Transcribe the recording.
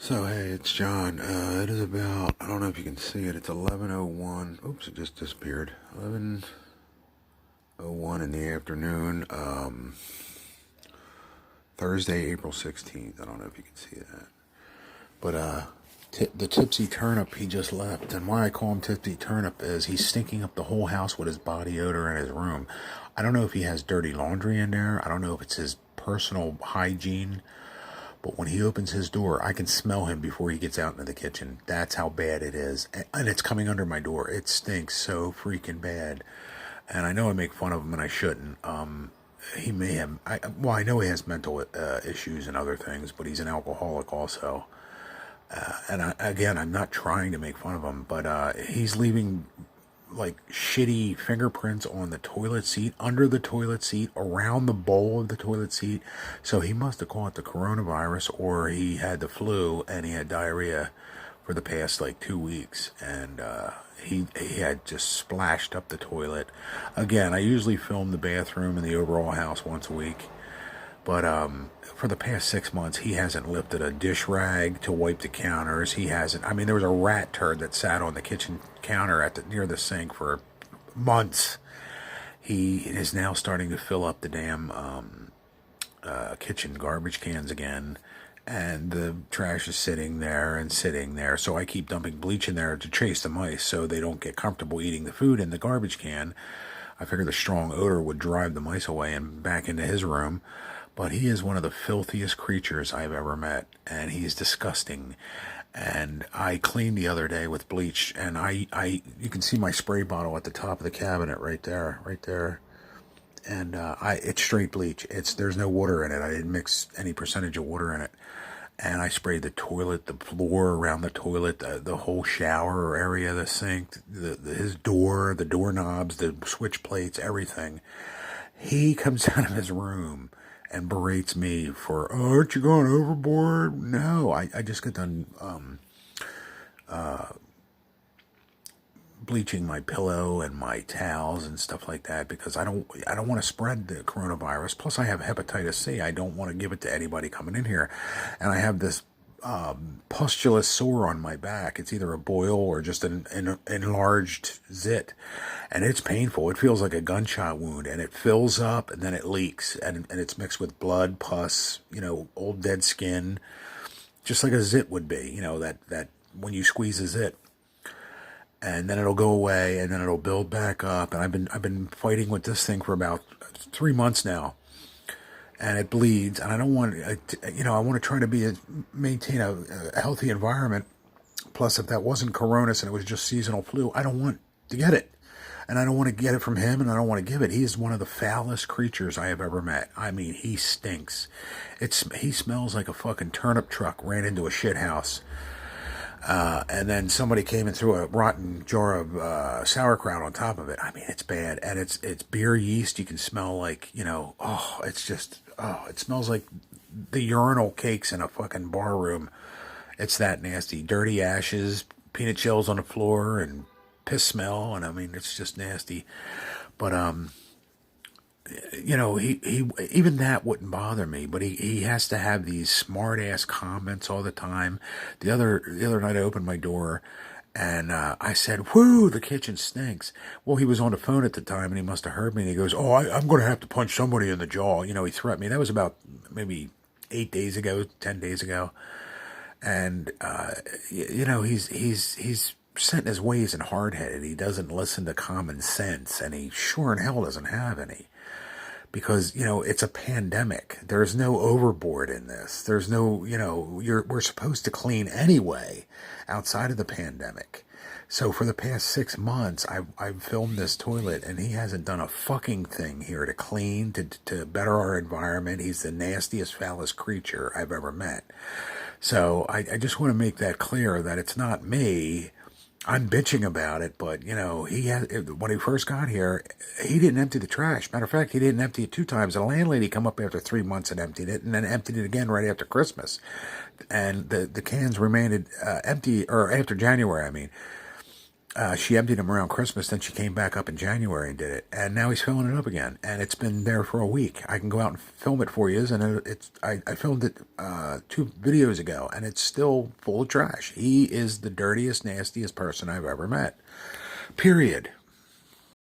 So hey, it's John. It is about, I don't know if you can see it, it's 11:01. Oops, it just disappeared. 11:01 in the afternoon. Thursday, April 16th. I don't know if you can see that. But the tipsy turnip, he just left. And why I call him tipsy turnip is he's stinking up the whole house with his body odor in his room. I don't know if he has dirty laundry in there. I don't know if it's his personal hygiene. But when he opens his door, I can smell him before he gets out into the kitchen. That's how bad it is. And it's coming under my door. It stinks so freaking bad. And I know I make fun of him and I shouldn't. He may have, I know he has mental issues and other things, but he's an alcoholic also. Again, I'm not trying to make fun of him, but he's leaving like shitty fingerprints on the toilet seat, under the toilet seat, around the bowl of the toilet seat. So he must have caught the coronavirus, or he had the flu and he had diarrhea for the past like 2 weeks, and he had just splashed up the toilet. Again, I usually film the bathroom and the overall house once a week, but for the past 6 months, he hasn't lifted a dish rag to wipe the counters. He hasn't. I mean, there was a rat turd that sat on the kitchen counter near the sink for months. He is now starting to fill up the damn kitchen garbage cans again, and the trash is sitting there and sitting there. So I keep dumping bleach in there to chase the mice so they don't get comfortable eating the food in the garbage can. I figured the strong odor would drive the mice away and back into his room. But he is one of the filthiest creatures I've ever met, and he's disgusting. And I cleaned the other day with bleach, and you can see my spray bottle at the top of the cabinet right there. And it's straight bleach. There's no water in it. I didn't mix any percentage of water in it. And I sprayed the toilet, the floor around the toilet, the whole shower area, the sink, his door, the doorknobs, the switch plates, everything. He comes out of his room and berates me for, oh, aren't you going overboard? No, I just got done bleaching my pillow and my towels and stuff like that because I don't want to spread the coronavirus. Plus, I have hepatitis C. I don't want to give it to anybody coming in here, and I have this pustulous sore on my back. It's either a boil or just an enlarged zit, and it's painful. It feels like a gunshot wound, and it fills up and then it leaks, and it's mixed with blood, pus, old dead skin, just like a zit would be. That when you squeeze a zit, and then it'll go away, and then it'll build back up. And I've been fighting with this thing for about 3 months now. And it bleeds, and I don't want, I want to try to maintain a healthy environment. Plus, if that wasn't coronas and it was just seasonal flu, I don't want to get it. And I don't want to get it from him, and I don't want to give it. He is one of the foulest creatures I have ever met. I mean, he stinks. He smells like a fucking turnip truck ran into a shit house. And then somebody came and threw a rotten jar of sauerkraut on top of it. I mean, it's bad. And it's beer yeast. You can smell like, it smells like the urinal cakes in a fucking bar room. It's that nasty. Dirty ashes, peanut shells on the floor, and piss smell. And I mean, it's just nasty. But, he even that wouldn't bother me, but he has to have these smart ass comments all the time. The other night I opened my door and I said, "Whoo, the kitchen stinks." Well, he was on the phone at the time and he must have heard me, and he goes, "Oh, I'm going to have to punch somebody in the jaw." He threatened me. That was about maybe 8 days ago, 10 days ago. And he's set in his ways and hard-headed. He doesn't listen to common sense, and he sure in hell doesn't have any. Because, it's a pandemic. There's no overboard in this. There's no, we're supposed to clean anyway outside of the pandemic. So for the past 6 months, I've filmed this toilet, and he hasn't done a fucking thing here to clean, to better our environment. He's the nastiest, foulest creature I've ever met. So I just want to make that clear that it's not me. I'm bitching about it, but, when he first got here, he didn't empty the trash. Matter of fact, he didn't empty it 2 times. The landlady come up after 3 months and emptied it, and then emptied it again right after Christmas. And the cans remained empty, or after January, I mean. She emptied them around Christmas, then she came back up in January and did it, and now he's filling it up again, and it's been there for a week. I can go out and film it for you, and I filmed it 2 videos ago, and it's still full of trash. He is the dirtiest, nastiest person I've ever met. Period.